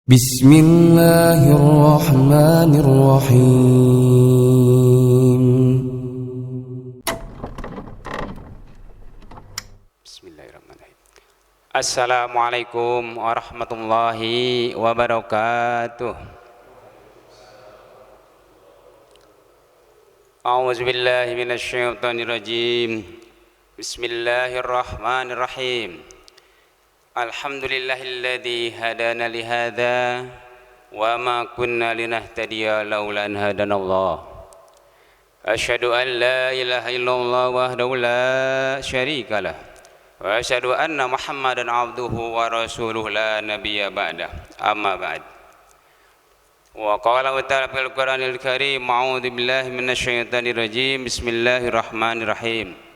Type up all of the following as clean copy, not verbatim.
Bismillahirrahmanirrahim. Bismillahirrahmanirrahim. Assalamualaikum warahmatullahi wabarakatuh. A'udzubillahi minasyaitonirrajim. Bismillahirrahmanirrahim. Alhamdulillahilladzi hadana lihadza wa ma kunna linahtadiya laula an hadanallah. Asyhadu an la ilaha illallah wahdahu la syarikalah wa asyhadu anna Muhammadan abduhu wa rasuluhu la nabiyya ba'dah. Amma ba'd. Wa qala ta'ala fil Qur'anil Karim, a'udzu billahi minasyaitonir rajim. Bismillahirrahmanirrahim.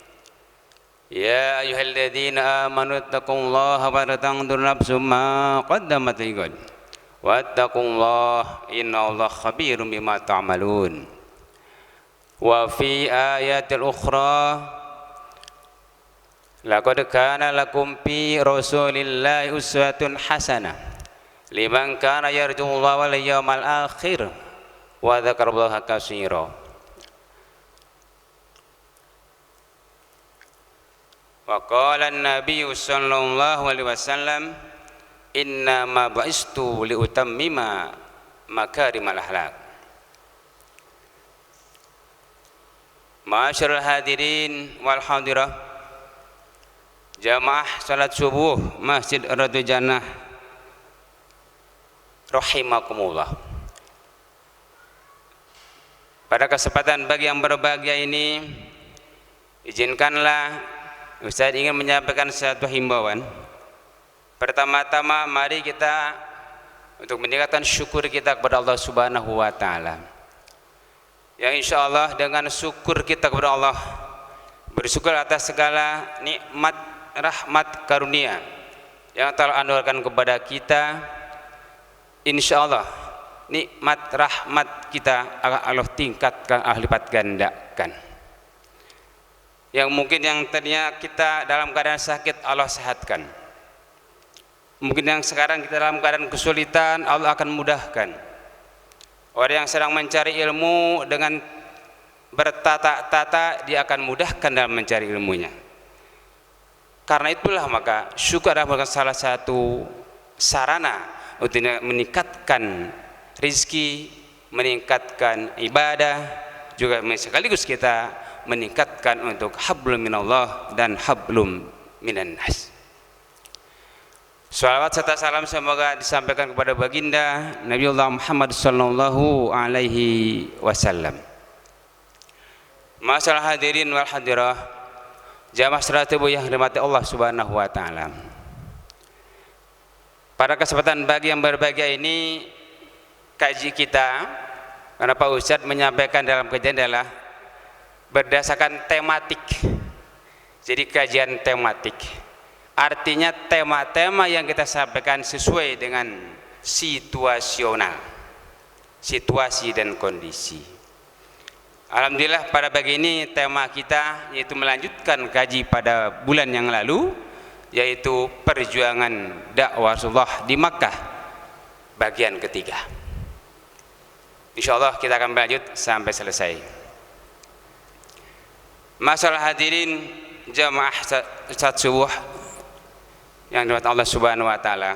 Ya ayyuhalladzina amanu taqullaha wa tanzur nafsum ma qaddamat lighad wattaqullaha innallaha khabirum bima ta'malun. Wa fi ayatil ukhra laqad kana lakum fi rasulillahi uswatun hasanah liman kana yarjullaha wal yawmal akhir wa dzakarallaha katsiran. Wa qala an-nabiy sallallahu alaihi wasallam, inna ma ba'istu li utammima makarimal akhlaq. Ma'asyiral hadirin wal hadirah, jamaah salat subuh Masjid Radul Jannah rahimakumullah. Pada kesempatan bagi yang berbahagia ini, izinkanlah Ustaz ingin menyampaikan satu himbauan. Pertama-tama mari kita untuk meningkatkan syukur kita kepada Allah Subhanahu wa taala. Yang insya Allah dengan syukur kita kepada Allah, bersyukur atas segala nikmat, rahmat, karunia yang telah anugerahkan kepada kita, insya Allah nikmat, rahmat kita akan Allah tingkatkan, Allah lipat gandakan. Yang mungkin yang tadinya kita dalam keadaan sakit, Allah sehatkan. Mungkin yang sekarang kita dalam keadaan kesulitan, Allah akan mudahkan. Orang yang sedang mencari ilmu dengan bertata-tata, dia akan mudahkan dalam mencari ilmunya. Karena itulah maka syukur adalah salah satu sarana untuk meningkatkan rizki, meningkatkan ibadah, juga sekaligus kita meningkatkan untuk hablum minallah dan hablum minan nas. Salawat serta salam semoga disampaikan kepada baginda Nabiullah Muhammad sallallahu alaihi wasallam. Masalah hadirin wal hadirah, jamaah salat subuh yang dirahmati Allah Subhanahu wa taala. Pada kesempatan bagi yang berbahagia ini, kaji kita, karena Pak Ustadz menyampaikan dalam kajian adalah berdasarkan tematik. Jadi kajian tematik artinya tema-tema yang kita sampaikan sesuai dengan situasional, situasi dan kondisi. Alhamdulillah pada pagi ini tema kita yaitu melanjutkan kaji pada bulan yang lalu, yaitu perjuangan dakwah Rasulullah di Makkah bagian ketiga. Insyaallah kita akan berlanjut sampai selesai. Masalah hadirin jamaah salat subuh yang dirahmati Allah Subhanahu wa taala.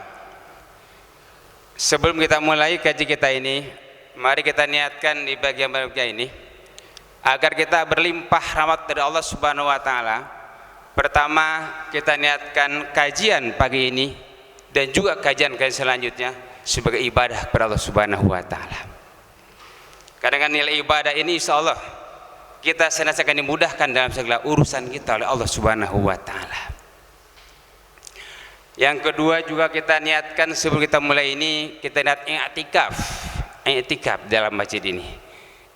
Sebelum kita mulai kaji kita ini, mari kita niatkan di bagian berikutnya ini agar kita berlimpah rahmat dari Allah Subhanahu wa taala. Pertama, kita niatkan kajian pagi ini dan juga kajian-kajian selanjutnya sebagai ibadah kepada Allah Subhanahu wa taala. Karena nilai ibadah ini insyaallah kita senantiasa akan dimudahkan dalam segala urusan kita oleh Allah Subhanahu wa taala. Yang kedua juga kita niatkan sebelum kita mulai ini, kita niat i'tikaf dalam masjid ini.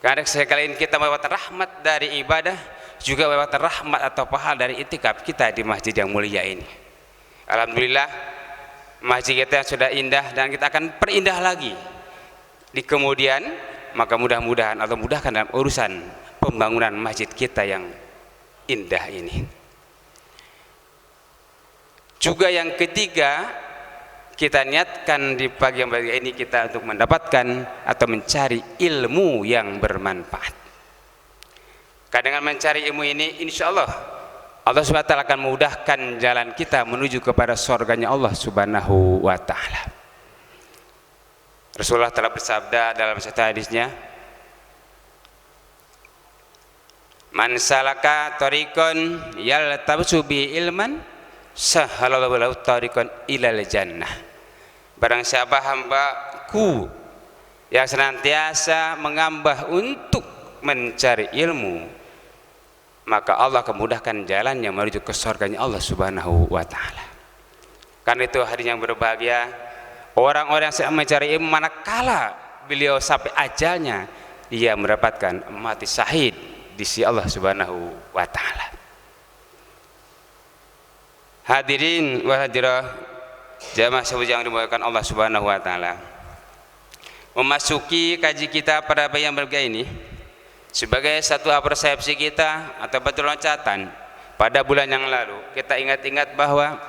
Karena sekali ini kita mendapatkan rahmat dari ibadah, juga mendapatkan rahmat atau pahala dari i'tikaf kita di masjid yang mulia ini. Alhamdulillah masjid kita yang sudah indah dan kita akan perindah lagi di kemudian, maka mudah-mudahan Allah mudahkan dalam urusan pembangunan masjid kita yang indah ini. Juga yang ketiga, kita niatkan di pagi yang bahagia ini kita untuk mendapatkan atau mencari ilmu yang bermanfaat. Karena dengan mencari ilmu ini, insya Allah Allah Subhanahu wa ta'ala akan memudahkan jalan kita menuju kepada surganya Allah Subhanahu wa ta'ala. Rasulullah telah bersabda dalam satu hadisnya, man salaka tariqan yaltabisu bi ilman sahalallahu lahu tariqan ilal jannah. Barang siapa hambaku yang senantiasa mengambah untuk mencari ilmu, maka Allah akan mudahkan jalannya menuju ke surganya Allah Subhanahu wa ta'ala. Karena itu hari yang berbahagia orang-orang yang sedang mencari ilmu, manakala beliau sampai ajalnya dia mendapatkan mati syahid di sisi Allah Subhanahu wa ta'ala. Hadirin wa hadirat jamaah yang dimuliakan Allah Subhanahu wa ta'ala, memasuki kaji kita pada yang berbahagia ini sebagai satu persepsi kita atau batu loncatan. Pada bulan yang lalu kita ingat-ingat bahwa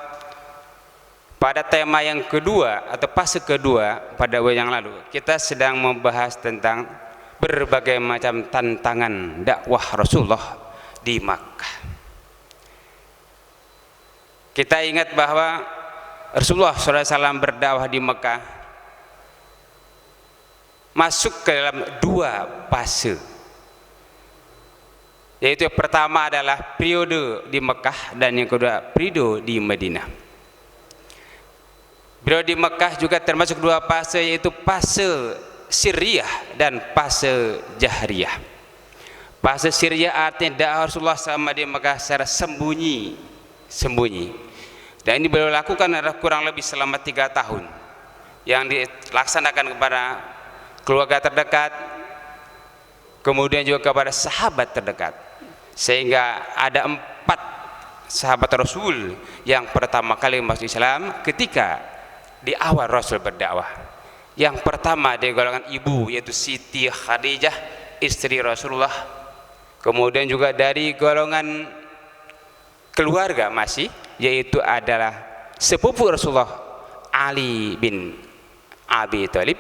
pada tema yang kedua atau fase kedua pada bulan yang lalu kita sedang membahas tentang berbagai macam tantangan dakwah Rasulullah di Makkah. Kita ingat bahwa Rasulullah SAW berdakwah di Mekah masuk ke dalam dua fase, yaitu yang pertama adalah periode di Mekah dan yang kedua periode di Madinah. Periode di Mekah juga termasuk dua fase, yaitu fase sirriyah dan fase jahriyah. Fase sirriyah artinya dakwah Rasulullah SAW di Mekah secara sembunyi, dan ini beliau lakukan adalah kurang lebih selama 3 tahun yang dilaksanakan kepada keluarga terdekat, kemudian juga kepada sahabat terdekat, sehingga ada 4 sahabat Rasul yang pertama kali masuk Islam ketika di awal Rasul berdakwah. Yang pertama dari golongan ibu, yaitu Siti Khadijah istri Rasulullah, kemudian juga dari golongan keluarga masih, yaitu adalah sepupu Rasulullah Ali bin Abi Thalib,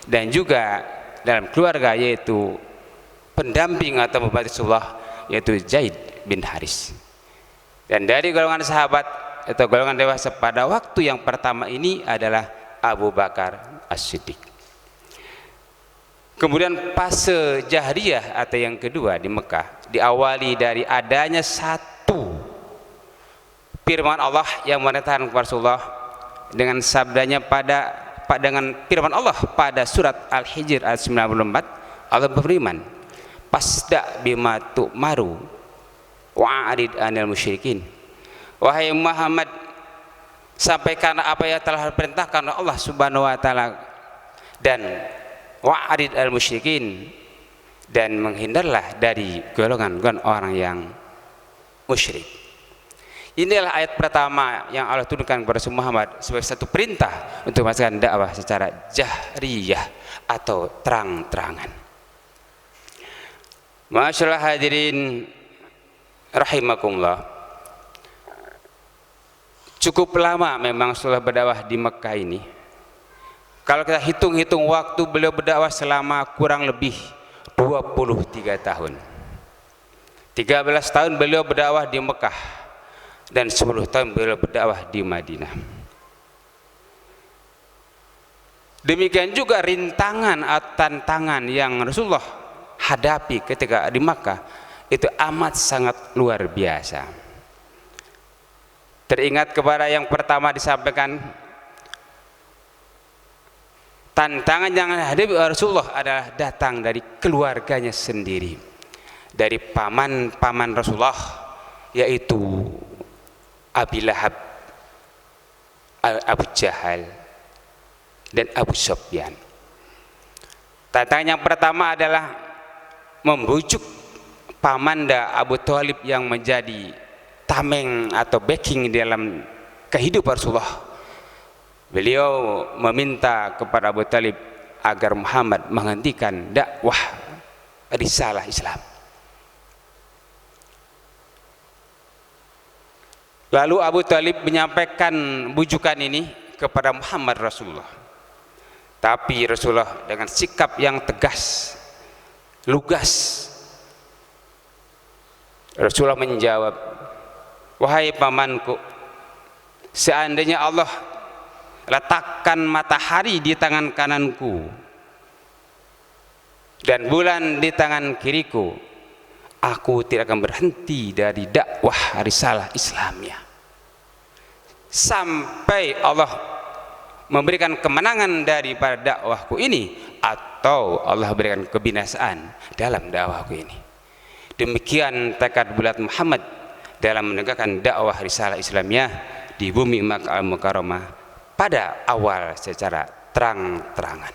dan juga dalam keluarga yaitu pendamping atau pembantu Rasulullah yaitu Zaid bin Haris. Dan dari golongan sahabat atau golongan dewasa pada waktu yang pertama ini adalah Abu Bakar As-Siddiq. Kemudian fase jahriyah atau yang kedua di Mekah diawali dari adanya satu firman Allah yang memerintahkan kepada Rasulullah dengan sabdanya dengan firman Allah pada surat Al-Hijr ayat 94. Allah berfirman, "Fasda bima tu'maru wa'arid 'anil musyrikin." Wahai Muhammad, sampaikan apa yang telah diperintahkan oleh Allah Subhanahu wa ta'ala, dan wa'arid 'anil musyrikin, dan menghindarlah dari golongan orang yang musyrik. Inilah ayat pertama yang Allah turunkan kepada Rasul Muhammad sebagai satu perintah untuk melaksanakan dakwah secara jahriyah atau terang-terangan. Masyaallah hadirin rahimakumullah. Cukup lama memang setelah berdakwah di Mekah ini. Kalau kita hitung-hitung waktu beliau berdakwah selama kurang lebih 23 tahun. 13 tahun beliau berdakwah di Mekah dan 10 tahun beliau berdakwah di Madinah. Demikian juga rintangan atau tantangan yang Rasulullah hadapi ketika di Makkah itu amat sangat luar biasa. Teringat kepada yang pertama disampaikan, tantangan yang dihadapi Rasulullah adalah datang dari keluarganya sendiri, dari paman-paman Rasulullah, yaitu Abi Lahab, Abu Jahal, dan Abu Sufyan. Tantangan yang pertama adalah membujuk pamanda Abu Thalib yang menjadi tameng atau backing dalam kehidupan Rasulullah. Beliau meminta kepada Abu Thalib agar Muhammad menghentikan dakwah risalah Islam. Lalu Abu Thalib menyampaikan bujukan ini kepada Muhammad Rasulullah. Tapi Rasulullah dengan sikap yang tegas, lugas, Rasulullah menjawab, wahai pamanku, seandainya Allah letakkan matahari di tangan kananku dan bulan di tangan kiriku, aku tidak akan berhenti dari dakwah risalah Islamnya sampai Allah memberikan kemenangan daripada dakwahku ini atau Allah berikan kebinasaan dalam dakwahku ini. Demikian tekad bulat Muhammad dalam menegakkan dakwah risalah Islamiyah di bumi Makkah Al-Mukarramah pada awal secara terang-terangan.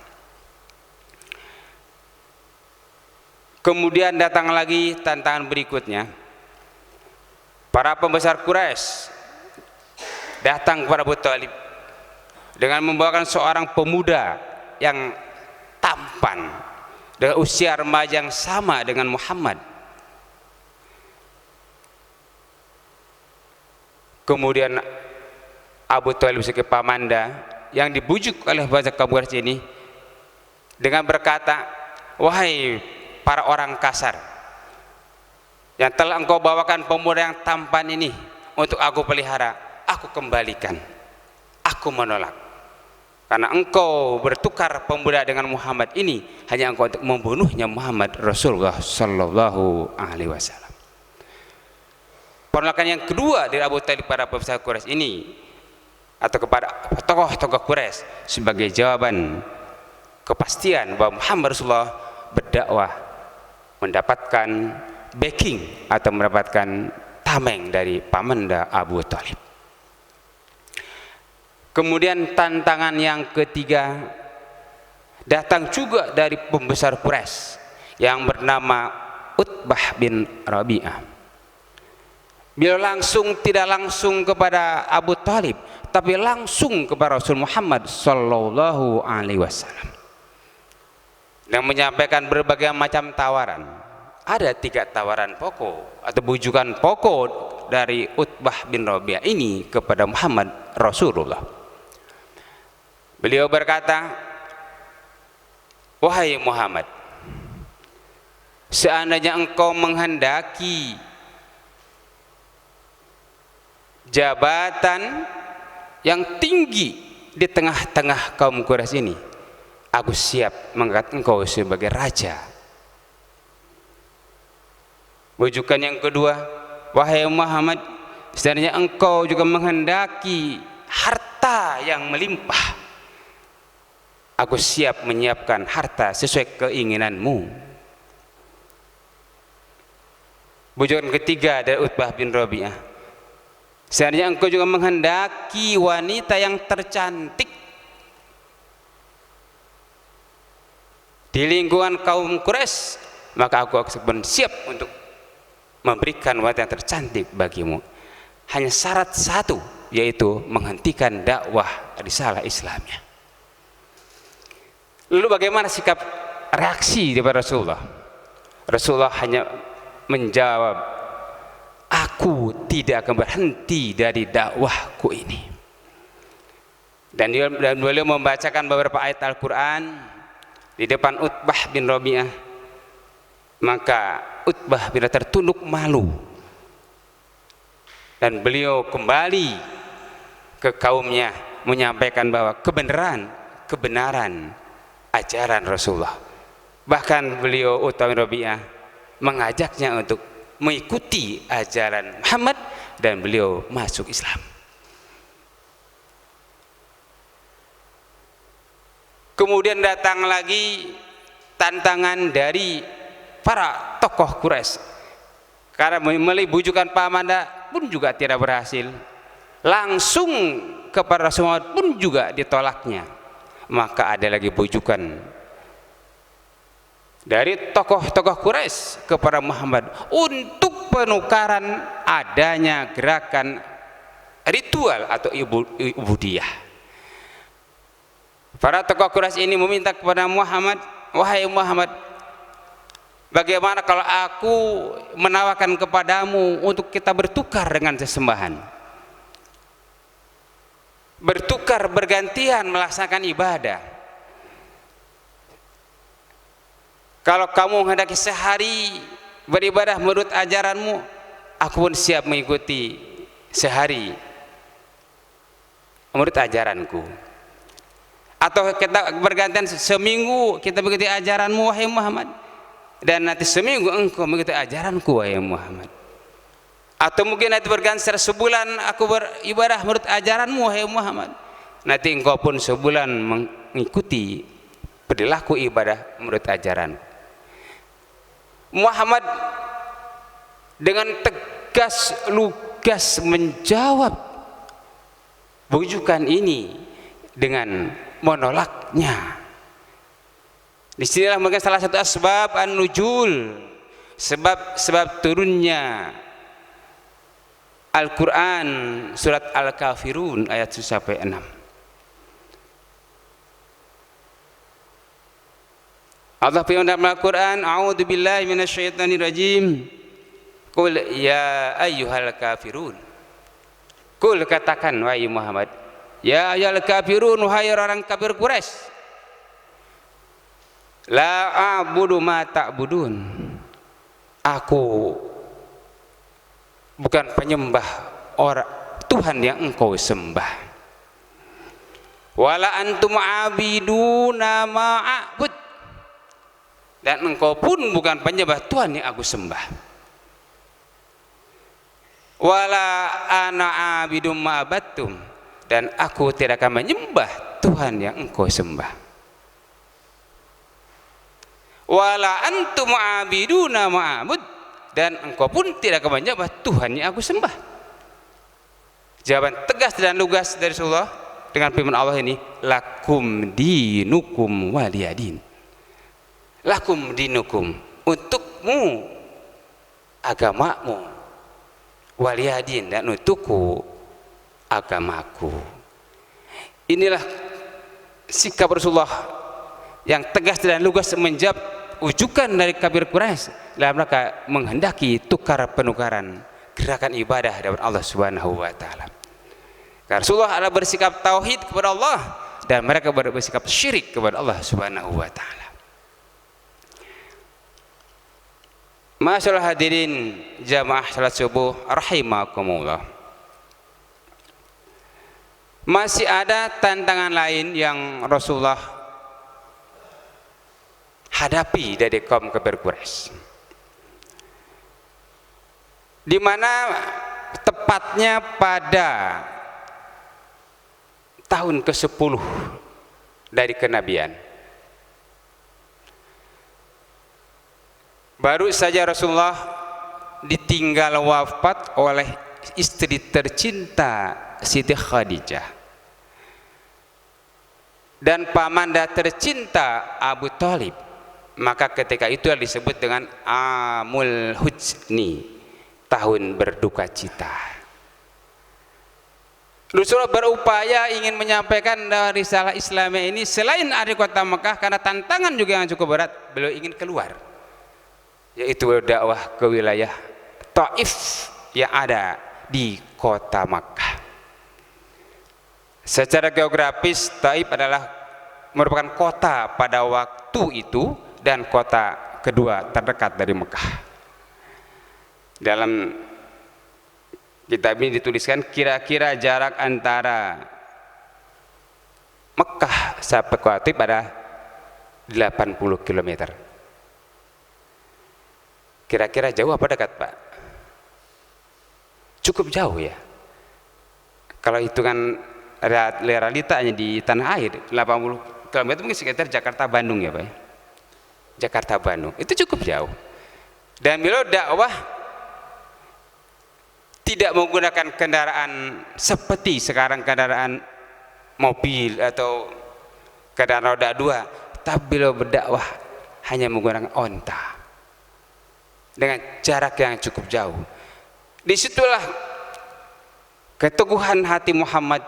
Kemudian datang lagi tantangan berikutnya. Para pembesar Quraisy datang kepada Abu Thalib dengan membawakan seorang pemuda yang tampan dengan usia remaja yang sama dengan Muhammad. Kemudian Abu Thalib sebagai pamanda yang dibujuk oleh bangsa kaum Quraisy ini dengan berkata, wahai para orang kasar yang telah engkau bawakan pemuda yang tampan ini untuk aku pelihara, aku kembalikan, aku menolak, karena engkau bertukar pemuda dengan Muhammad ini hanya engkau untuk membunuhnya Muhammad Rasulullah Sallallahu Alaihi Wasallam. Penolakan yang kedua dari Abu Thalib pada pembesar Quraisy ini atau kepada tokoh-tokoh Quraisy sebagai jawaban kepastian bahwa Muhammad Rasulullah berdakwah mendapatkan backing atau mendapatkan tameng dari pamanda Abu Thalib. Kemudian tantangan yang ketiga datang juga dari pembesar Quraisy yang bernama Utbah bin Rabi'ah. Beliau tidak langsung kepada Abu Thalib, tapi langsung kepada Rasul Muhammad Sallallahu Alaihi Wasallam yang menyampaikan berbagai macam tawaran. Ada 3 tawaran pokok atau bujukan pokok dari Utbah bin Rabi'ah ini kepada Muhammad Rasulullah. Beliau berkata, wahai Muhammad, seandainya engkau menghendaki jabatan yang tinggi di tengah-tengah kaum Quraisy ini, aku siap mengangkat engkau sebagai raja. Bujukan yang kedua, wahai Muhammad, seandainya engkau juga menghendaki harta yang melimpah, aku siap menyiapkan harta sesuai keinginanmu. Bujukan ketiga dari Utbah bin Rabi'ah, seandainya engkau juga menghendaki wanita yang tercantik di lingkungan kaum Quraisy, maka aku akan siap untuk memberikan wanita yang tercantik bagimu. Hanya syarat satu, yaitu menghentikan dakwah risalah Islamnya. Lalu bagaimana sikap reaksi daripada Rasulullah? Rasulullah hanya menjawab, aku tidak akan berhenti dari dakwahku ini. Dan beliau membacakan beberapa ayat Al-Quran di depan Utbah bin Rabi'ah. Maka Utbah bin Rabi'ah tertunduk malu dan beliau kembali ke kaumnya menyampaikan bahwa kebenaran ajaran Rasulullah. Bahkan beliau Utbah bin Rabi'ah mengajaknya untuk mengikuti ajaran Muhammad dan beliau masuk Islam. Kemudian datang lagi tantangan dari para tokoh Quraisy, karena melalui bujukan pamanda pun juga tidak berhasil, langsung kepada Rasulullah pun juga ditolaknya. Maka ada lagi bujukan dari tokoh-tokoh Quraisy kepada Muhammad untuk penukaran adanya gerakan ritual atau ubudiyah. Para tokoh Quraisy ini meminta kepada Muhammad, wahai Muhammad, bagaimana kalau aku menawarkan kepadamu untuk kita bertukar dengan sesembahan? bertukar bergantian melaksanakan ibadah. Kalau kamu hendak sehari beribadah menurut ajaranmu, aku pun siap mengikuti sehari menurut ajaranku. Atau kita bergantian seminggu kita mengikuti ajaranmu wahai Muhammad, dan nanti seminggu engkau mengikuti ajaranku wahai Muhammad. Atau mungkin nanti berganti sebulan aku beribadah menurut ajaranmu wahai Muhammad, nanti engkau pun sebulan mengikuti perilaku ibadah menurut ajaran Muhammad. Dengan tegas lugas menjawab bujukan ini dengan menolaknya. Disinilah mungkin salah satu asbab an-nuzul, sebab turunnya Al-Quran surat Al-Kafirun ayat 1 sampai 6. Allah firman dalam Al-Quran, A'udzu billahi minasyaitonir rajim. Qul ya ayyuhal kafirun. Qul, katakan wahai Muhammad, ya ayyuhal kafirun, wahai orang kafir Quraisy, la a'budu ma ta'budun. Aku bukan penyembah orang Tuhan yang engkau sembah. Wala antum abiduna ma a'bud, dan engkau pun bukan penyembah Tuhan yang aku sembah. Wala ana abidum ma abattum, dan aku tidak akan menyembah Tuhan yang engkau sembah. Wala antum abiduna ma a'bud, dan engkau pun tidak akan menyembah Tuhan yang aku sembah. Jawaban tegas dan lugas dari Rasulullah dengan firman Allah ini, lakum dinukum waliyadin. Lakum dinukum, untukmu agamamu, waliyadin, dan untukku agamaku. Inilah sikap Rasulullah yang tegas dan lugas menjawab ujukan dari kafir Quraisy dalam rangka menghendaki penukaran gerakan ibadah dari Allah Subhanahu wa taala. Karena Rasulullah adalah bersikap tauhid kepada Allah dan mereka bersikap syirik kepada Allah Subhanahu wa taala. Masyaallah hadirin jamaah salat subuh rahimakumullah. Masih ada tantangan lain yang Rasulullah hadapi dari kaum kafir Quraisy, di mana tepatnya pada tahun ke-10 dari kenabian. Baru saja Rasulullah ditinggal wafat oleh istri tercinta Siti Khadijah dan pamanda tercinta Abu Thalib. Maka ketika itu disebut dengan Amul Huzni, tahun berduka cita. Rasulullah berupaya ingin menyampaikan risalah Islamnya ini selain dari kota Mekah, karena tantangan juga yang cukup berat. Beliau ingin keluar, yaitu dakwah ke wilayah Taif yang ada di kota Makkah. Secara geografis Taif adalah merupakan kota pada waktu itu dan kota kedua terdekat dari Mekah. Dalam kitab ini dituliskan kira-kira jarak antara Mekah sampai kota Taif pada 80 km. Kira-kira jauh apa dekat, Pak? Cukup jauh ya. Kalau hitungan realitanya di tanah air 80 km mungkin sekitar Jakarta Bandung ya, Pak. Jakarta Bandung itu cukup jauh. Dan beliau dakwah tidak menggunakan kendaraan seperti sekarang, kendaraan mobil atau kendaraan roda 2, tapi beliau berdakwah hanya menggunakan onta dengan jarak yang cukup jauh. Disitulah keteguhan hati Muhammad,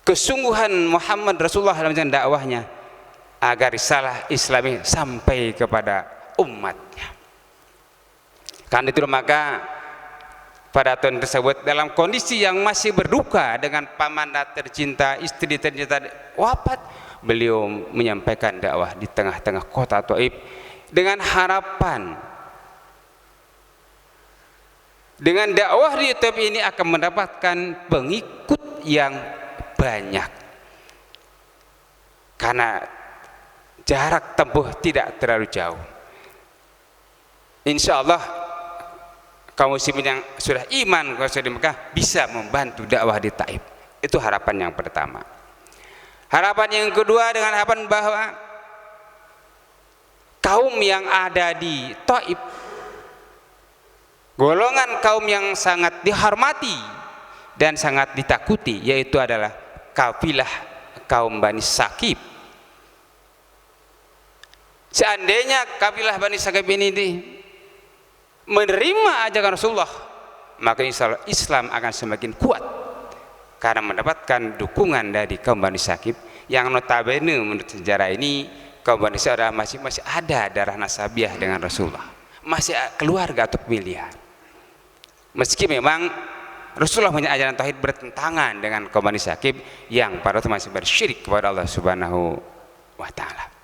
kesungguhan Muhammad Rasulullah dalam dakwahnya agar risalah Islami sampai kepada umatnya. Karena itu maka pada tahun tersebut dalam kondisi yang masih berduka dengan pamannya tercinta, istri tercinta wafat, beliau menyampaikan dakwah di tengah-tengah kota Taif dengan harapan dengan dakwah di Taif ini akan mendapatkan pengikut yang banyak karena jarak tempuh tidak terlalu jauh. Insya Allah kaum muslimin yang sudah iman di Mekah bisa membantu dakwah di Taif. Itu harapan yang pertama. Harapan yang kedua dengan harapan bahwa kaum yang ada di Taif, golongan kaum yang sangat dihormati dan sangat ditakuti, yaitu adalah kafilah kaum Bani Saqif. Seandainya kafilah Bani Saqif ini menerima ajakan Rasulullah, maka insya Allah Islam akan semakin kuat karena mendapatkan dukungan dari kaum Bani Saqif yang notabene menurut sejarah ini kaum Bani Saqif masih ada darah nasabiah dengan Rasulullah, masih keluarga atau pilihan. Meski memang Rasulullah punya ajaran tauhid bertentangan dengan kaum Bani Saqif yang pada waktu masih bersyirik kepada Allah Subhanahu wa taala.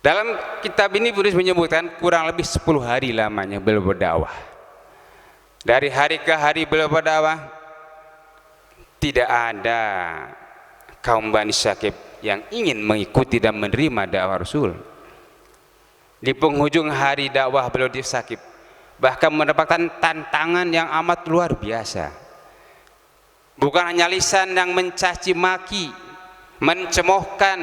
Dalam kitab ini Buddhis menyebutkan kurang lebih 10 hari lamanya beliau berdakwah. Dari hari ke hari beliau berdakwah, tidak ada kaum Bani Saqif yang ingin mengikuti dan menerima dakwah Rasul. Di penghujung hari dakwah beliau di Saqif bahkan mendapatkan tantangan yang amat luar biasa. Bukan hanya lisan yang mencaci maki, mencemohkan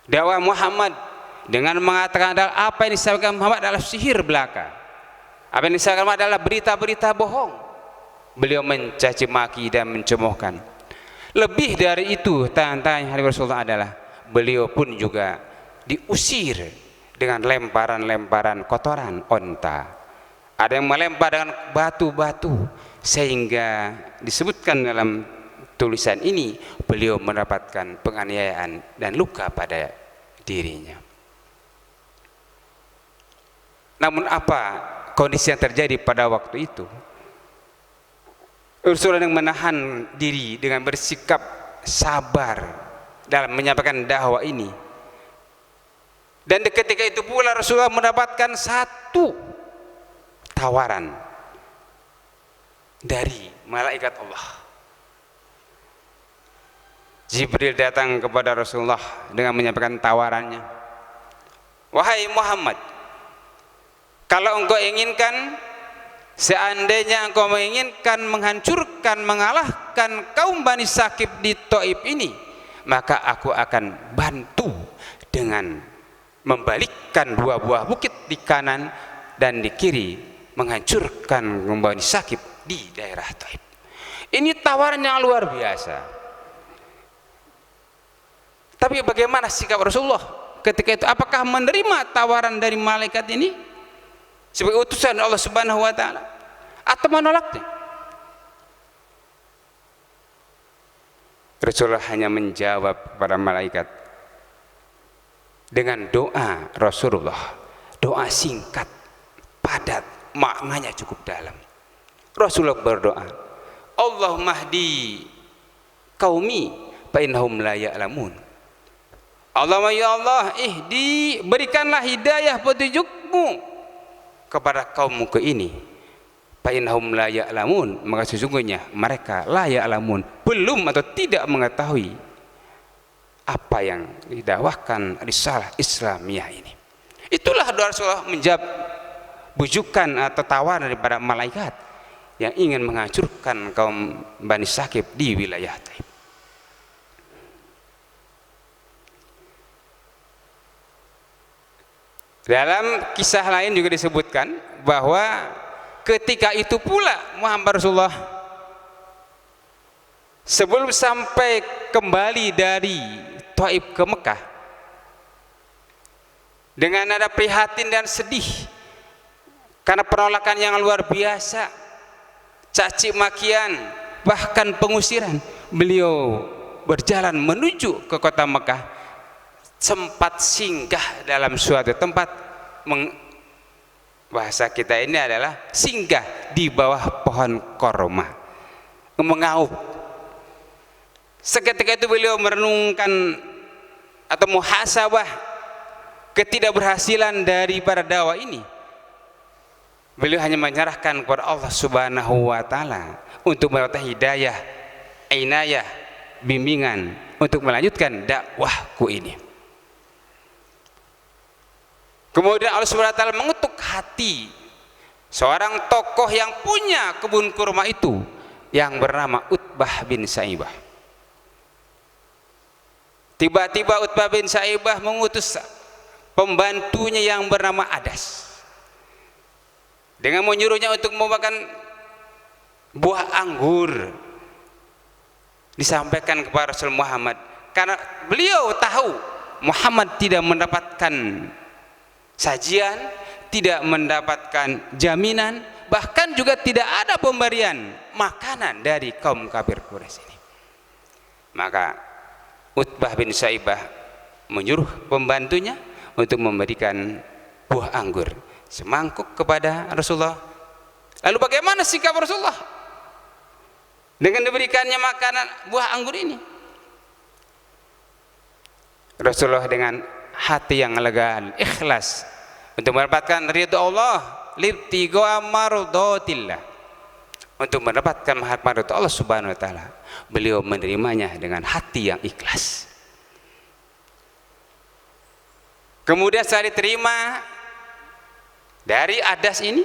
dakwah Muhammad dengan mengatakan adalah apa yang disampaikan Muhammad adalah sihir belaka, apa yang disampaikan Muhammad adalah berita-berita bohong. Beliau mencaci maki dan mencemohkan. Lebih dari itu, tantangan hari Rasulullah adalah beliau pun juga diusir dengan lemparan-lemparan kotoran onta. Ada yang melempar dengan batu-batu, sehingga disebutkan dalam tulisan ini beliau mendapatkan penganiayaan dan luka pada dirinya. Namun apa kondisi yang terjadi pada waktu itu? Rasulullah yang menahan diri dengan bersikap sabar dalam menyampaikan dakwah ini. Dan ketika itu pula Rasulullah mendapatkan satu tawaran dari malaikat Allah. Jibril datang kepada Rasulullah dengan menyampaikan tawarannya. Wahai Muhammad, kalau engkau inginkan, seandainya engkau menginginkan menghancurkan, mengalahkan kaum Bani Saqif di Taif ini, maka aku akan bantu dengan membalikkan dua buah bukit di kanan dan di kiri, menghancurkan kaum Bani Saqif di daerah Taif. Ini tawaran yang luar biasa. Tapi bagaimana sikap Rasulullah ketika itu? Apakah menerima tawaran dari malaikat ini sebagai utusan Allah Subhanahu wa taala atau menolaknya? Rasulullah hanya menjawab kepada malaikat dengan doa Rasulullah, doa singkat, padat, maknanya cukup dalam. Rasulullah berdoa, Allahumma hdi qaumi fa innahum la ya'lamun. Allahumma ya Allah, berikanlah hidayah petunjukmu kepada kaumku ini. Fa innahum la ya'lamun, maka sesungguhnya mereka la ya'lamun, belum atau tidak mengetahui apa yang didakwahkan risalah Islamiyah ini. Itulah doa Rasulullah menjawab bujukan atau tawaran daripada malaikat yang ingin menghancurkan kaum Bani Saqif di wilayah Taif. Dalam kisah lain juga disebutkan bahwa ketika itu pula Muhammad Rasulullah sebelum sampai kembali dari Taif ke Mekah dengan nada prihatin dan sedih karena penolakan yang luar biasa, caci makian, bahkan pengusiran, beliau berjalan menuju ke kota Mekah, sempat singgah dalam suatu tempat bahasa kita ini adalah singgah di bawah pohon korma, mengaum. Seketika itu beliau merenungkan atau muhasabah ketidakberhasilan daripada dakwah ini. Beliau hanya menyerahkan kepada Allah Subhanahu wa taala untuk mendapat hidayah, inayah, bimbingan untuk melanjutkan dakwahku ini. Kemudian Allah Subhanahu wa taala mengetuk hati seorang tokoh yang punya kebun kurma itu yang bernama Utbah bin Syaibah. Tiba-tiba Utbah bin Syaibah mengutus pembantunya yang bernama Adas dengan menyuruhnya untuk memakan buah anggur. Disampaikan kepada Rasul Muhammad karena beliau tahu Muhammad tidak mendapatkan sajian, tidak mendapatkan jaminan, bahkan juga tidak ada pemberian makanan dari kaum kafir Quraisy ini. Maka Utbah bin Syaibah menyuruh pembantunya untuk memberikan buah anggur semangkuk kepada Rasulullah. Lalu bagaimana sikap Rasulullah dengan diberikannya makanan buah anggur ini? Rasulullah dengan hati yang lega, ikhlas untuk mendapatkan ridha Allah, libtigha mardatillah, untuk mendapatkan mardaat Allah Subhanahu wa taala. Beliau menerimanya dengan hati yang ikhlas. Kemudian setelah diterima dari Adas ini,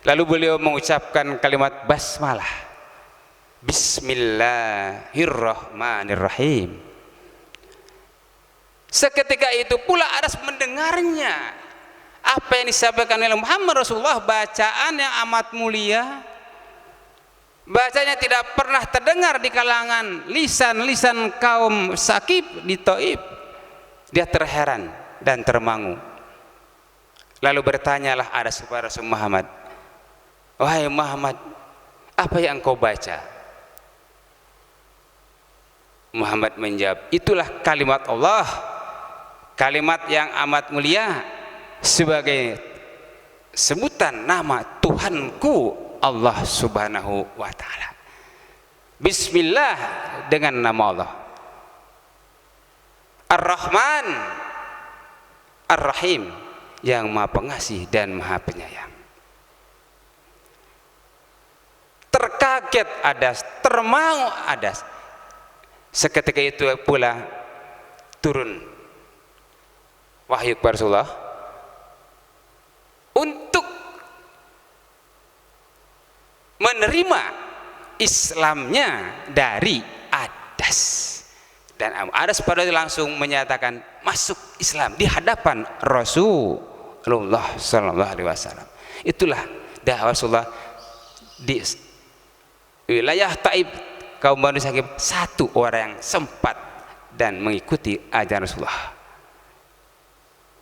lalu beliau mengucapkan kalimat basmalah, Bismillahirrahmanirrahim. Seketika itu pula Adas mendengarnya apa yang disampaikan oleh Muhammad Rasulullah, bacaan yang amat mulia, bacanya tidak pernah terdengar di kalangan lisan-lisan kaum Sakif di Taif. Dia terheran dan termangu. Lalu bertanyalah Adas kepada Rasul Muhammad, wahai Muhammad, apa yang kau baca? Muhammad menjawab, itulah kalimat Allah, kalimat yang amat mulia sebagai sebutan nama Tuhanku Allah Subhanahu wa taala. Bismillah, dengan nama Allah. Ar-Rahman Ar-Rahim, yang Maha Pengasih dan Maha Penyayang. Terkaget Adas, termangu Adas. Seketika itu pula turun wahyu kepada Rasulullah untuk menerima Islamnya dari Adas. Dan Adas pada itu langsung menyatakan masuk Islam di hadapan Rasulullah Sallallahu Alaihi Wasallam. Itulah dakwah Rasulullah di wilayah Taif. Kaum Bani Sakif satu orang yang sempat dan mengikuti ajaran Rasulullah.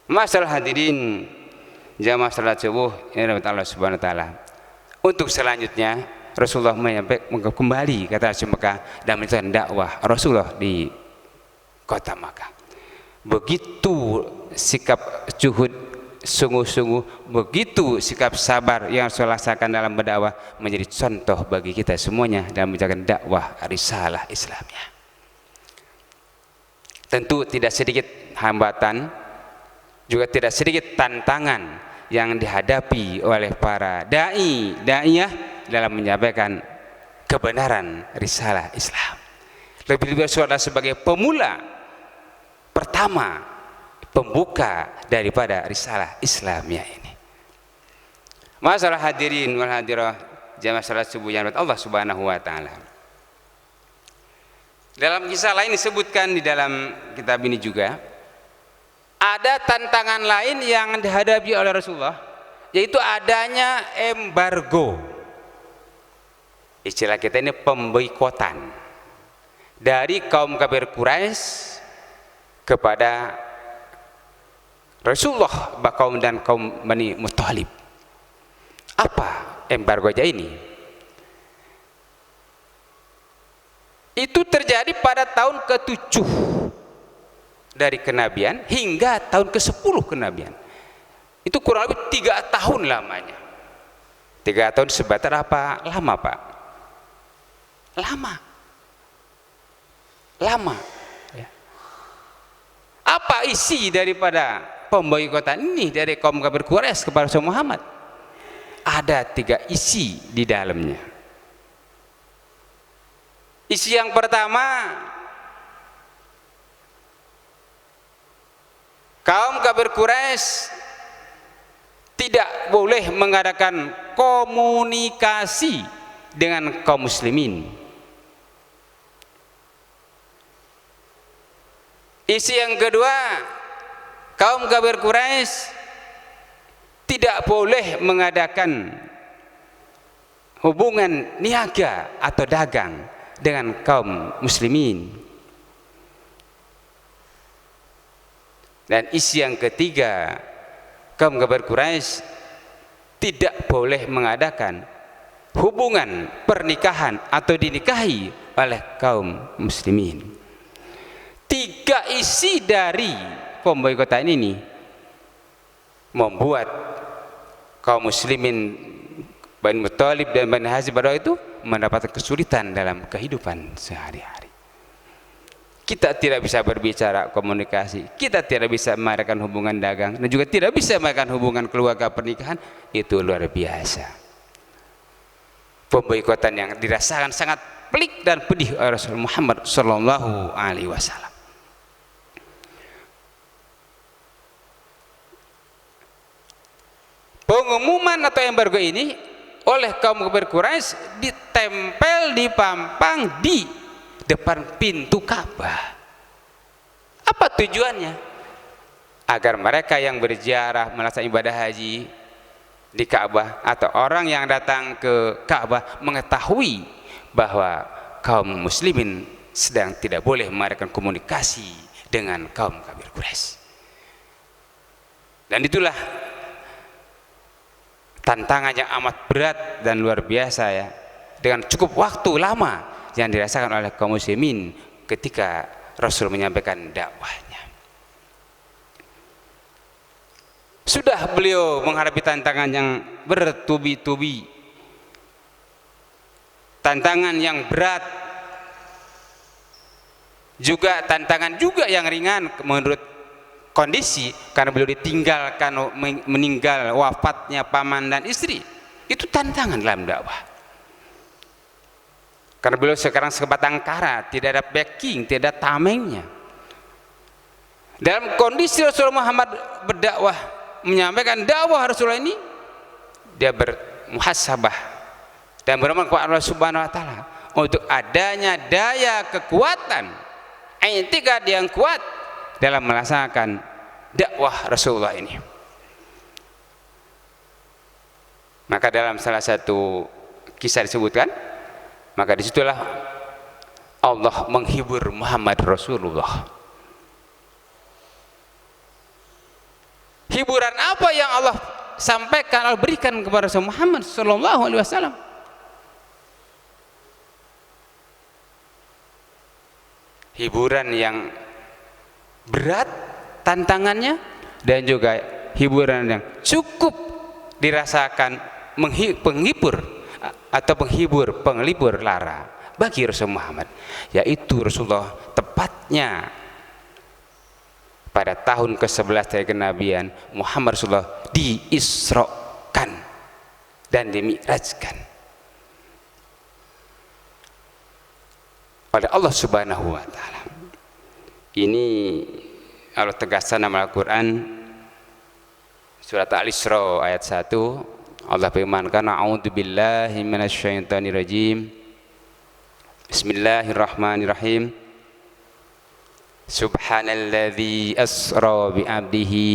Masalah hadirin jamaah salat subuh yang dirahmati Allah Subhanahu wa taala. Untuk selanjutnya Rasulullah menyampaikan kembali kata Rasul Mekah dan melanjutkan dakwah Rasulullah di kota Makkah. Begitu sikap juhud sungguh-sungguh, begitu sikap sabar yang Rasulullah rasakan dalam berdakwah menjadi contoh bagi kita semuanya dalam menjalankan dakwah risalah Islamnya. Tentu tidak sedikit hambatan, juga tidak sedikit tantangan yang dihadapi oleh para dai-daiyah dalam menyampaikan kebenaran risalah Islam. Lebih-lebih Rasulullah sebagai pemula pertama, pembuka daripada risalah Islamnya ini. Masalah hadirin wal hadirah jamaah salat subuh yang Allah Subhanahu wa taala. Dalam kisah lain disebutkan di dalam kitab ini juga ada tantangan lain yang dihadapi oleh Rasulullah, yaitu adanya embargo. Istilah kita ini pemboikotan dari kaum kafir Quraisy kepada Rasulullah kaum dan kaum Bani Muthalib. Apa embargo aja ini? Itu terjadi pada tahun ke-7 dari kenabian hingga tahun ke-10 kenabian. Itu kurang lebih 3 tahun lamanya. 3 tahun sebentar apa lama, Pak? Lama ya. Apa isi daripada pemboikotan ini dari kaum kafir Quraisy kepada Rasul Muhammad? Ada 3 isi di dalamnya. Isi yang pertama, kaum kafir Quraisy tidak boleh mengadakan komunikasi dengan kaum muslimin. Isi yang kedua, kaum kafir Quraisy tidak boleh mengadakan hubungan niaga atau dagang dengan kaum muslimin. Dan isi yang ketiga, kaum kafir Quraisy tidak boleh mengadakan hubungan pernikahan atau dinikahi oleh kaum muslimin. 3 isi dari pemboikotan ini membuat kaum muslimin Bani Muthalib dan Bani Hashim itu mendapatkan kesulitan dalam kehidupan sehari-hari. Kita tidak bisa berbicara komunikasi, kita tidak bisa mengadakan hubungan dagang, dan juga tidak bisa mengadakan hubungan keluarga pernikahan. Itu luar biasa. Pemboikotan yang dirasakan sangat pelik dan pedih oleh Rasul Muhammad Sallallahu Alaihi Wasallam. Pengumuman atau embargo ini oleh kaum kafir Quraisy ditempel, dipampang di depan pintu Ka'bah. Apa tujuannya? Agar mereka yang berziarah melaksanakan ibadah haji di Ka'bah atau orang yang datang ke Ka'bah mengetahui bahwa kaum muslimin sedang tidak boleh mengadakan komunikasi dengan kaum kafir Quraisy. Dan itulah tantangan yang amat berat dan luar biasa ya, dengan cukup waktu lama yang dirasakan oleh kaum muslimin ketika Rasul menyampaikan dakwahnya. Sudah beliau menghadapi tantangan yang bertubi-tubi, tantangan yang berat, juga tantangan juga yang ringan menurut kondisi, karena beliau ditinggalkan, meninggal, wafatnya paman dan istri. Itu tantangan dalam dakwah. Karena beliau sekarang sebatang kara, tidak ada backing, tidak ada tamengnya. Dalam kondisi Rasulullah Muhammad berdakwah, menyampaikan dakwah Rasulullah ini, dia bermuhasabah dan bermohon kepada Allah Subhanahu Wa Taala untuk adanya daya kekuatan, i'tiqad yang kuat dalam melaksanakan dakwah Rasulullah ini. Maka dalam salah satu kisah disebutkan, maka disitulah Allah menghibur Muhammad Rasulullah. Hiburan apa yang Allah sampaikan, Allah berikan kepada Rasul Muhammad Sallallahu Alaihi Wasallam? Hiburan yang berat tantangannya, dan juga hiburan yang cukup dirasakan penghibur atau penglibur lara bagi Rasul Muhammad, yaitu Rasulullah tepatnya pada tahun ke-11 dari kenabian, Muhammad Rasulullah diisrokan dan dimi'rajkan oleh Allah Subhanahu Wa Taala. Ini Allah tegaskan dalam Al-Quran surat Al-Isra ayat 1. Allah firmankan, a'udzubillahi minasyaitonirrajim, bismillahirrahmanirrahim, subhanalladzi asra bi 'abdihi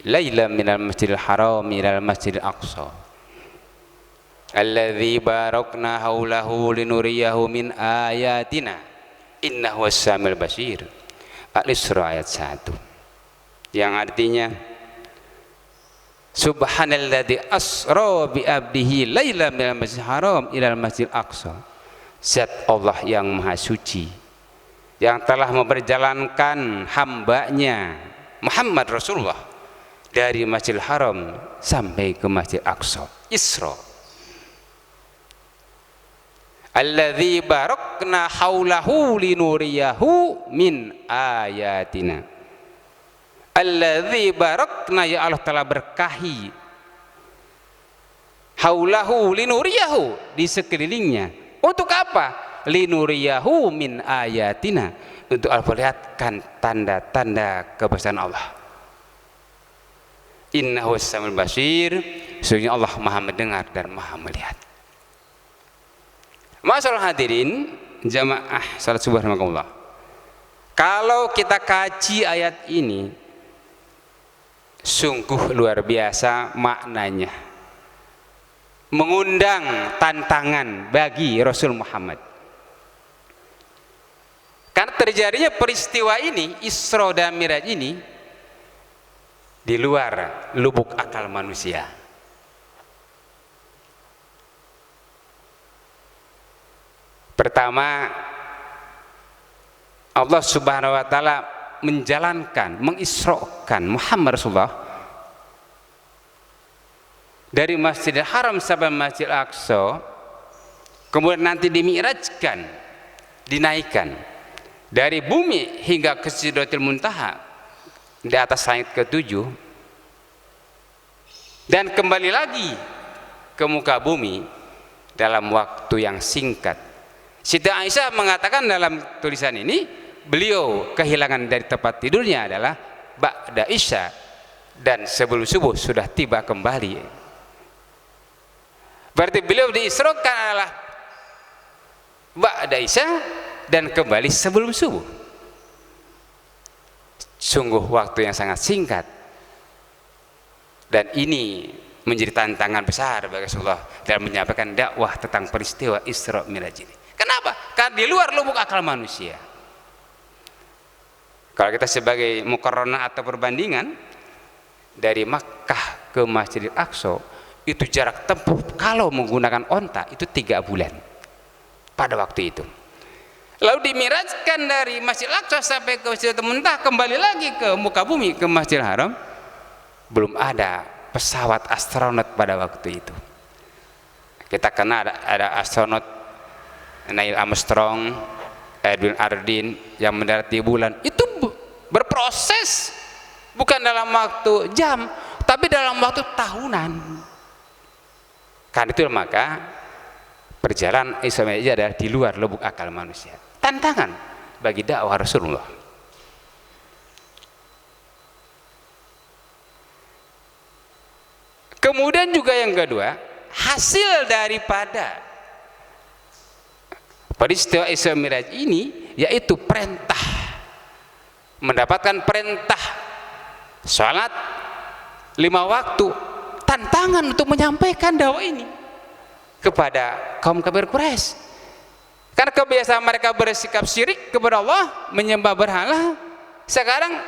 lailan minal masjidil haram ilal masjidil aqsa alladzi barakna haulahu linuriyahu min ayatina innahu was-samiul basir. Al-Isra ayat 1, yang artinya subhanalladzi asra bi 'abdihi lailan minal masjidil haram ilal masjidil aqsa. Zat Allah yang maha suci yang telah memperjalankan hambanya Muhammad Rasulullah dari Masjidil Haram sampai ke Masjid Aqsa. Isra. Alladzi barakna haulahu linuriyahu min ayatina. Alladzi barakna, ya Allah telah berkahi haulahu linuriyahu, di sekelilingnya. Untuk apa? Linuriyahu min ayatina, untuk memperlihatkan tanda-tanda kebesaran Allah. Innahu as-sami'ul basir, sesungguhnya Allah Maha mendengar dan Maha melihat. Masyaallah hadirin jamaah salat subuh rahimakumullah. Kalau kita kaji ayat ini, sungguh luar biasa maknanya, mengundang tantangan bagi Rasul Muhammad. Karena terjadinya peristiwa ini, Isra dan Mi'raj ini, di luar lubuk akal manusia. Pertama, Allah Subhanahu wa taala menjalankan, mengisrokan Muhammad Rasulullah dari Masjidil Haram sampai Masjid Aqsa, kemudian nanti dimi'rajkan, dinaikkan dari bumi hingga ke Sidratul Muntaha di atas langit ke-7, dan kembali lagi ke muka bumi dalam waktu yang singkat. Siti Aisyah mengatakan dalam tulisan ini, beliau kehilangan dari tempat tidurnya adalah ba'da isya, dan sebelum subuh sudah tiba kembali. Berarti beliau diisrokan adalah ba'da isya dan kembali sebelum subuh. Sungguh waktu yang sangat singkat, dan ini menjadi tantangan besar bagi Rasulullah dalam menyampaikan dakwah tentang peristiwa Isra Mi'raj ini. Kenapa? Karena di luar lubuk akal manusia. Kalau kita sebagai muqarranah atau perbandingan, dari Makkah ke Masjidil Aqsa itu jarak tempuh kalau menggunakan onta itu 3 bulan pada waktu itu. Lalu dimirajkan dari Masjid Aqsa sampai ke Sidratul Muntaha, kembali lagi ke muka bumi ke Masjidil Haram. Belum ada pesawat astronot pada waktu itu. Kita kenal ada astronot Neil Armstrong, Edwin Aldrin yang mendarat di bulan. Itu berproses, bukan dalam waktu jam, tapi dalam waktu tahunan. Karena itu maka perjalanan Isra Mi'raj adalah di luar lubuk akal manusia. Tantangan bagi dakwah Rasulullah. Kemudian juga yang kedua, hasil daripada peristiwa Isra Mi'raj ini yaitu perintah, mendapatkan perintah salat 5 waktu, tantangan untuk menyampaikan dakwah ini kepada kaum kafir Quraisy. Karena kebiasaan mereka bersikap syirik kepada Allah, menyembah berhala, sekarang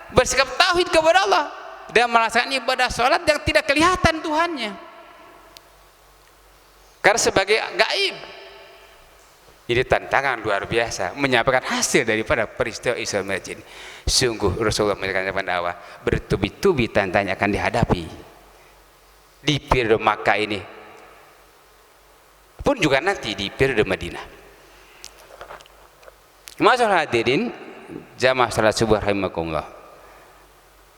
bersikap tauhid kepada Allah dan melaksanakan ibadah salat yang tidak kelihatan Tuhannya, karena sebagai gaib. Jadi tantangan luar biasa menyampaikan hasil daripada peristiwa Isra Mi'raj ini. Sungguh Rasulullah menyampaikan dakwah, bertubi-tubi tantangan akan dihadapi di periode Makkah ini pun juga nanti di periode Madinah. Masyaallah hadirin jamaah salat subuh rahimakumullah.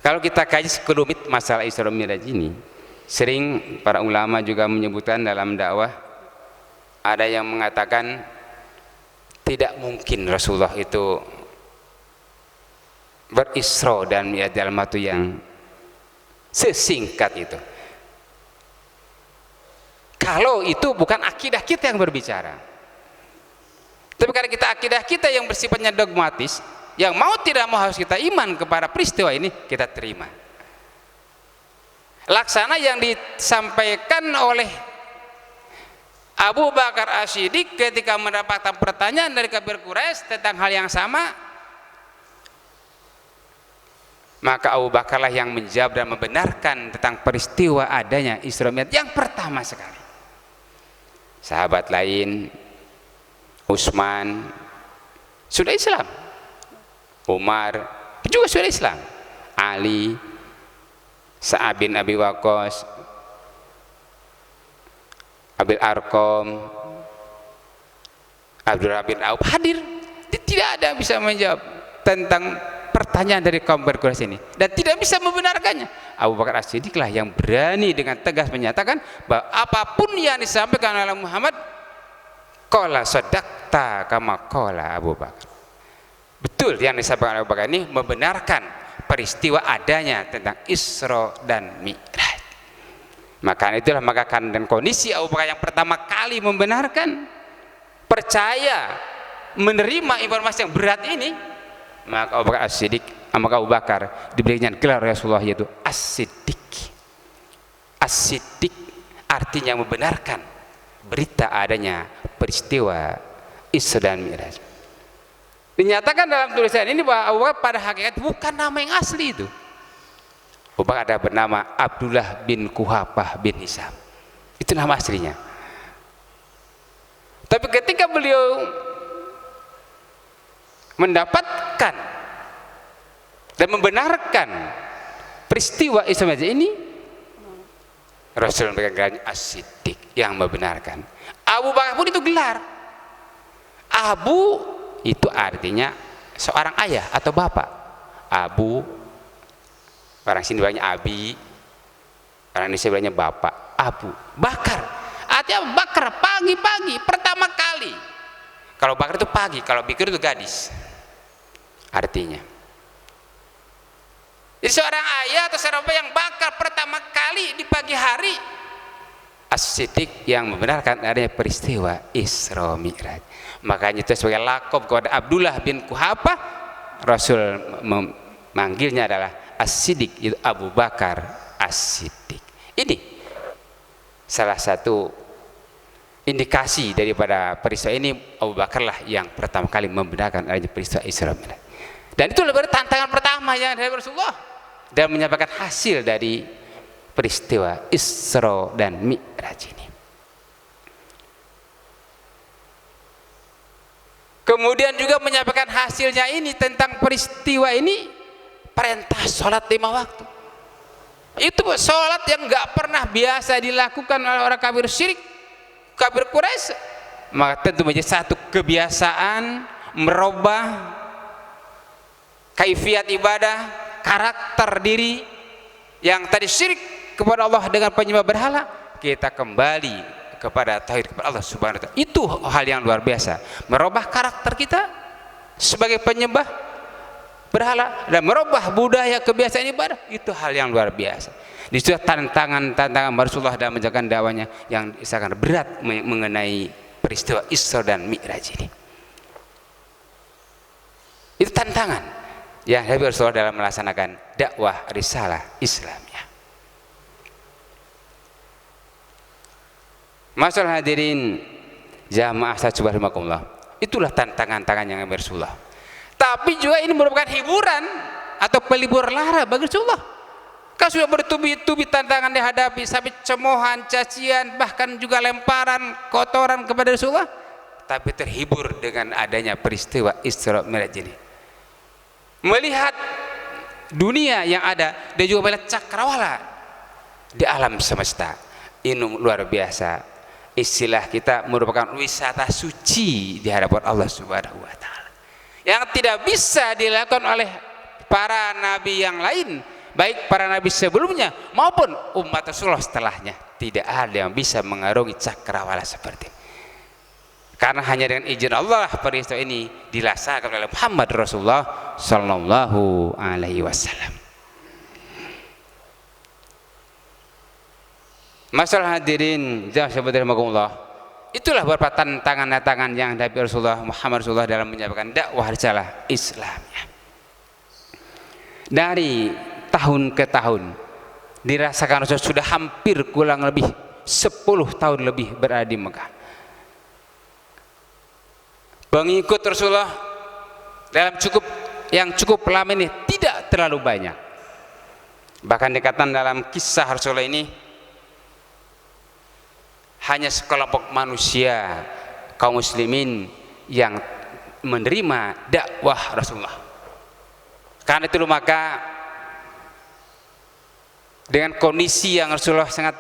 Kalau kita kaji sekelumit masalah Isra Mi'raj ini, sering para ulama juga menyebutkan dalam dakwah, ada yang mengatakan tidak mungkin Rasulullah itu berisra dan Mi'raj dalam waktu yang sesingkat itu. Kalau itu bukan akidah kita yang berbicara. Tapi karena kita akidah kita yang bersifatnya dogmatis, yang mau tidak mau harus kita iman kepada peristiwa ini, kita terima. Laksana yang disampaikan oleh Abu Bakar As-Siddiq ketika mendapatkan pertanyaan dari kafir Quraisy tentang hal yang sama, maka Abu Bakarlah yang menjawab dan membenarkan tentang peristiwa adanya Isra Mi'raj yang pertama sekali. Sahabat lain, Utsman sudah Islam, Umar juga sudah Islam, Ali, Sa'ad bin Abi Waqqas, Abil Arqam, Abdurrahman bin Auf hadir. Tidak ada yang bisa menjawab tentang pertanyaan dari kaum Quraisy ini dan tidak bisa membenarkannya. Abu Bakar As-Siddiq lah yang berani dengan tegas menyatakan bahwa apapun yang disampaikan oleh Muhammad, qala sadaqta kama qala Abu Bakar. Betul yang disampaikan oleh Abu Bakar ini membenarkan peristiwa adanya tentang Isra dan Mi'raj. Maka itulah dan kondisi Abu Bakar yang pertama kali membenarkan, percaya, menerima informasi yang berat ini, maka Abu Bakar As-Siddiq, maka Abu Bakar diberikan gelar Rasulullah yaitu As-Siddiq. As-Siddiq artinya membenarkan berita adanya peristiwa Isra dan Mi'raj. Dinyatakan dalam tulisan ini bahwa Abu Bakar pada hakikat bukan nama yang asli itu. Abu Bakar ada bernama Abdullah bin Quhafah bin Hisam. Itu nama aslinya. Tapi ketika beliau mendapatkan dan membenarkan peristiwa Isra Mi'raj ini, Rasul memberikan gelar As-Siddiq yang membenarkan. Abu Bakar pun itu gelar. Abu itu artinya seorang ayah atau bapak. Abu, orang sini bilangnya Abi, orang Indonesia bilangnya bapak. Abu Bakar artinya Bakar pagi-pagi pertama kali. Kalau Bakar itu pagi, kalau Bikir itu gadis artinya. Jadi seorang ayah atau seorang bapak yang bakar pertama kali di pagi hari, As-Siddiq yang membenarkan adanya peristiwa Isra Mi'raj. Makanya itu sebagai lakob kepada Abdullah bin Quhafah, Rasul memanggilnya adalah As-Siddiq, itu Abu Bakar As-Siddiq. Ini salah satu indikasi daripada peristiwa ini. Abu Bakar lah yang pertama kali membenarkan adanya peristiwa Isra Mi'raj. Dan itu adalah tantangan pertama yang dari Rasulullah dan menyampaikan hasil dari peristiwa Isra dan Mi'raj ini. Kemudian juga menyampaikan hasilnya ini tentang peristiwa ini, perintah sholat 5 waktu. Itu sholat yang nggak pernah biasa dilakukan oleh orang kafir syirik, kafir Quraisy. Maka tentu menjadi satu kebiasaan merubah kaifiat ibadah, karakter diri yang tadi syirik kepada Allah dengan penyembah berhala, kita kembali kepada tauhid kepada Allah Subhanahu wa taala. Itu hal yang luar biasa, merubah karakter kita sebagai penyembah berhala dan merubah budaya kebiasaan ibadah. Itu hal yang luar biasa. Disitu tantangan Rasulullah dalam menjalankan dakwanya yang sangat berat mengenai peristiwa Isra dan Mi'raj ini. Itu tantangan yang Nabi Rasulullah dalam melaksanakan dakwah risalah Islamiyah. Masalah hadirin jamaah subhanallahi, itulah tantangan-tantangan yang Nabi Rasulullah. Tapi juga ini merupakan hiburan atau pelibur lara bagi Rasulullah. Kan sudah bertubi-tubi tantangan dihadapi, sampai cemohan, cacian, bahkan juga lemparan kotoran kepada Rasulullah. Tapi terhibur dengan adanya peristiwa Isra Mi'raj ini. Melihat dunia yang ada dan juga melihat cakrawala di alam semesta. Ini luar biasa. Istilah kita merupakan wisata suci di hadapan Allah Subhanahu wa taala, yang tidak bisa dilakukan oleh para nabi yang lain, baik para nabi sebelumnya maupun umat Rasulullah setelahnya. Tidak ada yang bisa mengarungi cakrawala seperti ini. Karena hanya dengan izin Allah peristiwa ini dilaksanakan oleh Muhammad Rasulullah sallallahu alaihi wasallam. Masalah hadirin jamaah, itulah beberapa tantangan-tantangan yang Nabi Rasulullah Muhammad Rasulullah dalam menyampaikan dakwah risalah Islamnya. Dari tahun ke tahun dirasakan Rasul sudah hampir kurang lebih 10 tahun lebih berada di Mekah. Pengikut Rasulullah dalam yang cukup lama ini tidak terlalu banyak. Bahkan dikatakan dalam kisah Rasulullah ini hanya sekelompok manusia kaum muslimin yang menerima dakwah Rasulullah. Karena itu maka dengan kondisi yang Rasulullah sangat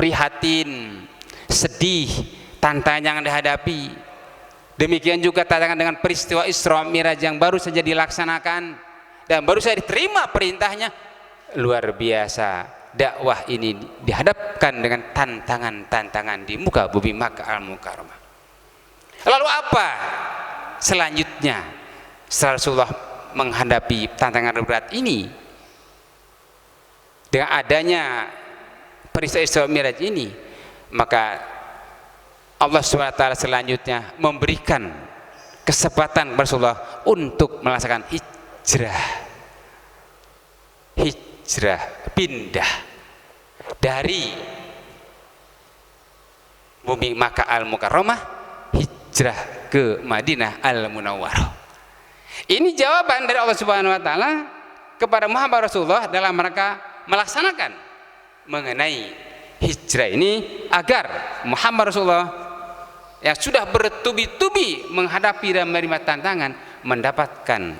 prihatin, sedih, tantangan yang dihadapi. Demikian juga tantangan dengan peristiwa Isra Mi'raj yang baru saja dilaksanakan dan baru saja diterima perintahnya. Luar biasa, dakwah ini dihadapkan dengan tantangan-tantangan di muka bumi Makkah Al-Mukarramah. Lalu apa selanjutnya setelah Rasulullah menghadapi tantangan berat ini? Dengan adanya peristiwa Isra Mi'raj ini, maka Allah SWT selanjutnya memberikan kesempatan Rasulullah untuk melaksanakan hijrah, pindah dari bumi Makkah Al-Mukarramah, hijrah ke Madinah Al-Munawwarah. Ini jawaban dari Allah Subhanahu wa taala kepada Muhammad Rasulullah dalam rangka melaksanakan mengenai hijrah ini, agar Muhammad Rasulullah yang sudah bertubi-tubi menghadapi dan menerima tantangan mendapatkan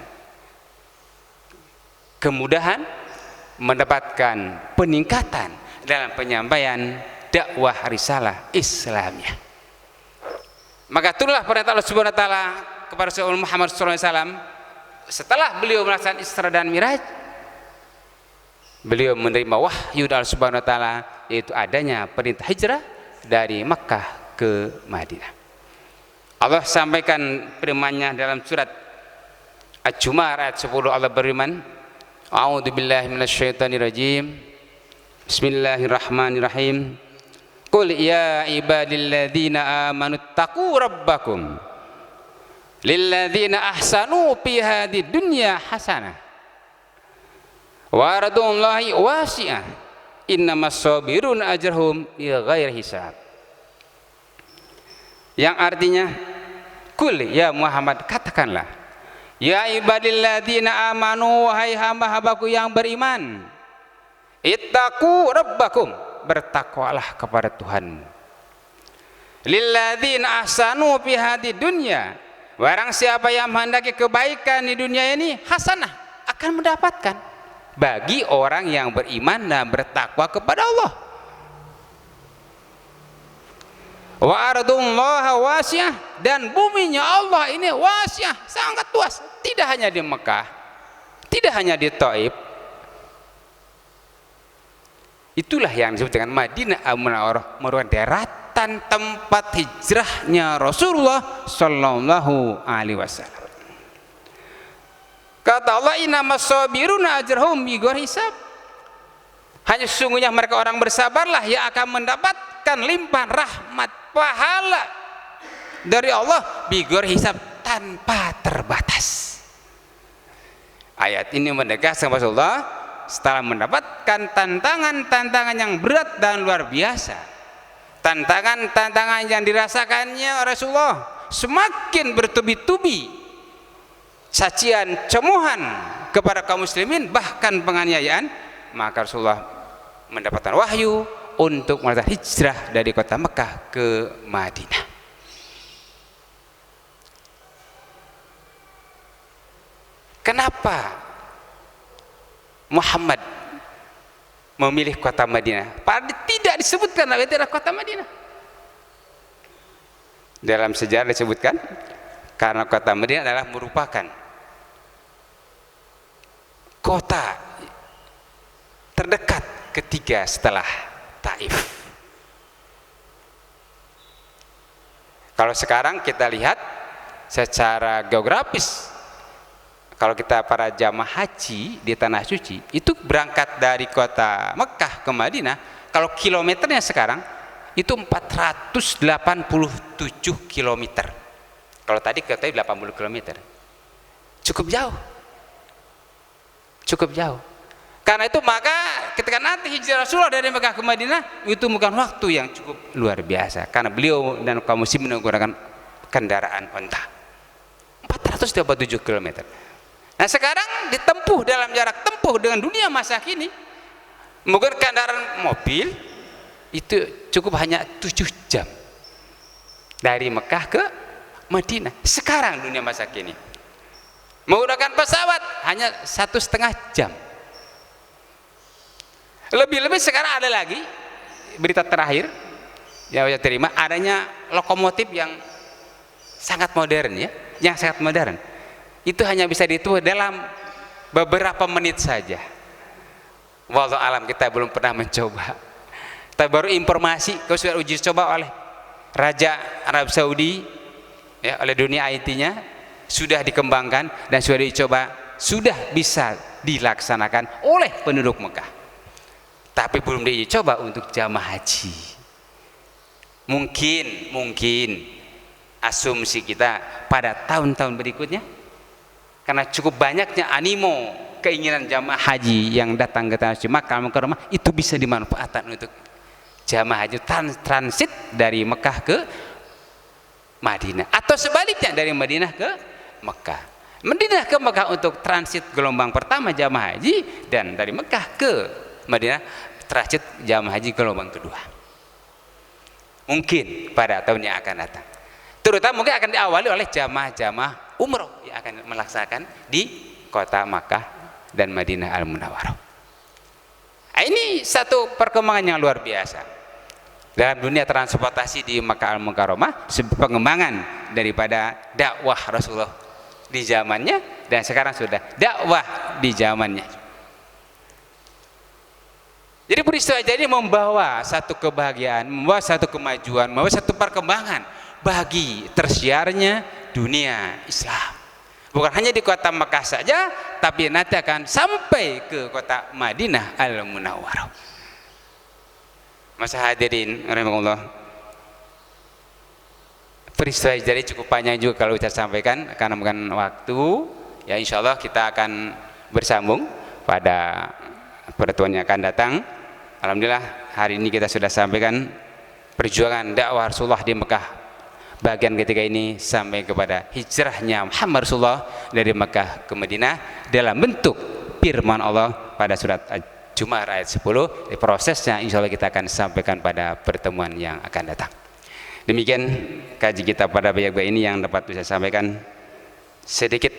kemudahan, mendapatkan peningkatan dalam penyampaian dakwah risalah Islamnya. Maka itulah perintah Allah Subhanahu wa taala kepada Rasulullah Muhammad SAW setelah beliau melaksanakan Isra dan Mi'raj. Beliau menerima wahyu dari Allah Subhanahu wa taala, yaitu adanya perintah hijrah dari Makkah ke Madinah. Allah sampaikan firman-Nya dalam surat Al-Jumu'ah ayat 10. Allah berfirman, A'udzubillahi minasyaitonirrajim. Bismillahirrahmanirrahim. Qul ya ibadilladzina amanu taqu rabbakum lilladzina ahsanu fi hadid dunya hasanah wa ardullahi wasi'ah innamas sabirun ajrahum bighairi hisab. Yang artinya, kul ya Muhammad, katakanlah, ya ibadilladzina amanu, wahai hamba-hambaku yang beriman, ittaqu rabbakum, bertakwalah kepada Tuhanmu. Lilladzina ahsanu fi hadid dunya, barang siapa yang menghendaki kebaikan di dunia ini, hasanah, akan mendapatkan. Bagi orang yang beriman dan bertakwa kepada Allah. Wa ardullaha wasi'ah, dan buminya Allah ini wasi'ah, sangat luas. Tidak hanya di Mekah, tidak hanya di Taif. Itulah yang disebut dengan Madinah Al-Munawwarah, merupakan daratan tempat hijrahnya Rasulullah sallallahu alaihi wasallam. Kata Allah, innamas sabiruna ajrahum bighairi hisab. Hanya sesungguhnya mereka orang bersabarlah yang akan mendapatkan limpahan rahmat, pahala dari Allah bighairi hisab, tanpa terbatas. Ayat ini menegaskan Rasulullah setelah mendapatkan tantangan-tantangan yang berat dan luar biasa, tantangan-tantangan yang dirasakannya Rasulullah semakin bertubi-tubi, cacian, cemohan kepada kaum muslimin, bahkan penganiayaan, maka Rasulullah mendapatkan wahyu untuk melakukan hijrah dari kota Mekah ke Madinah. Kenapa Muhammad memilih kota Madinah? Padahal tidak disebutkan itu adalah kota Madinah. Dalam sejarah disebutkan karena kota Madinah adalah merupakan kota terdekat ketiga setelah Taif. Kalau sekarang kita lihat secara geografis, kalau kita para jamaah haji di Tanah Suci itu berangkat dari kota Mekah ke Madinah, kalau kilometernya sekarang itu 487 kilometer. Kalau tadi katanya 80 kilometer, cukup jauh, cukup jauh. Karena itu maka ketika nanti hijrah Rasulullah dari Mekah ke Madinah itu bukan waktu yang cukup luar biasa, karena beliau dan kaum muslimin menggunakan kendaraan onta 487 km. Nah sekarang ditempuh dalam jarak tempuh dengan dunia masa kini menggunakan kendaraan mobil itu cukup hanya 7 jam dari Mekah ke Madinah. Sekarang dunia masa kini menggunakan pesawat hanya 1,5 jam. Lebih-lebih sekarang ada lagi berita terakhir yang saya terima, adanya lokomotif yang sangat modern ya, yang sangat modern. Itu hanya bisa ditempuh dalam beberapa menit saja. Wallahu alam, kita belum pernah mencoba. Tapi baru informasi, kalau sudah uji coba oleh Raja Arab Saudi, ya, oleh dunia IT-nya sudah dikembangkan dan sudah dicoba, sudah bisa dilaksanakan oleh penduduk Mekah. Tapi belum dicoba untuk jamaah haji. Mungkin asumsi kita pada tahun-tahun berikutnya, karena cukup banyaknya animo keinginan jamaah haji yang datang ke tanah suci Makkah Mukarramah, itu bisa dimanfaatkan untuk jamaah haji transit dari Mekah ke Madinah, atau sebaliknya dari Madinah ke Mekah. Madinah ke Mekah untuk transit gelombang pertama jamaah haji, dan dari Mekah ke Madinah transit jamaah haji gelombang kedua. Mungkin pada tahun yang akan datang, terutama mungkin akan diawali oleh jamaah-jamaah umroh yang akan melaksanakan di kota Makkah dan Madinah Al-Munawwarah. Ini satu perkembangan yang luar biasa dalam dunia transportasi di Makkah Al-Mukarramah, pengembangan daripada dakwah Rasulullah di zamannya, dan sekarang sudah dakwah di zamannya. Jadi peristiwa jadi membawa satu kebahagiaan, membawa satu kemajuan, membawa satu perkembangan bagi tersiarnya dunia Islam. Bukan hanya di kota Makkah saja, tapi nanti akan sampai ke kota Madinah Al-Munawwarah. Masa hadirin rahimakumullah, peristiwa jadi cukup panjang juga kalau kita sampaikan karena bukan waktu. Ya, insya Allah kita akan bersambung pada pertemuan yang akan datang. Alhamdulillah hari ini kita sudah sampaikan perjuangan dakwah Rasulullah di Mekah bagian ketiga ini sampai kepada hijrahnya Muhammad Rasulullah dari Mekah ke Madinah dalam bentuk firman Allah pada surat Jum'ah ayat 10. Prosesnya insya Allah kita akan sampaikan pada pertemuan yang akan datang. Demikian kaji kita pada bagian ini yang dapat saya sampaikan sedikit,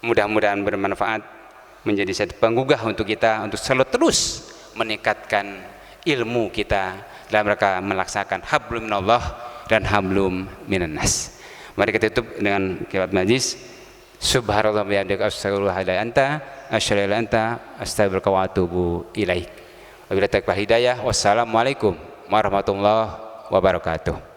mudah-mudahan bermanfaat, menjadi satu penggugah untuk kita untuk selalu terus meningkatkan ilmu kita dalam rangka melaksanakan hablum minallah dan hablum minan nas. Mari kita tutup dengan kalimat majlis. Subhanallah wa bihamdika asyhadu an la ilaha illa anta asyhadu an anta astaghfiruka wa atubu ilaik. Wabillahi taufiq wal hidayah. Wassalamualaikum warahmatullahi wabarakatuh.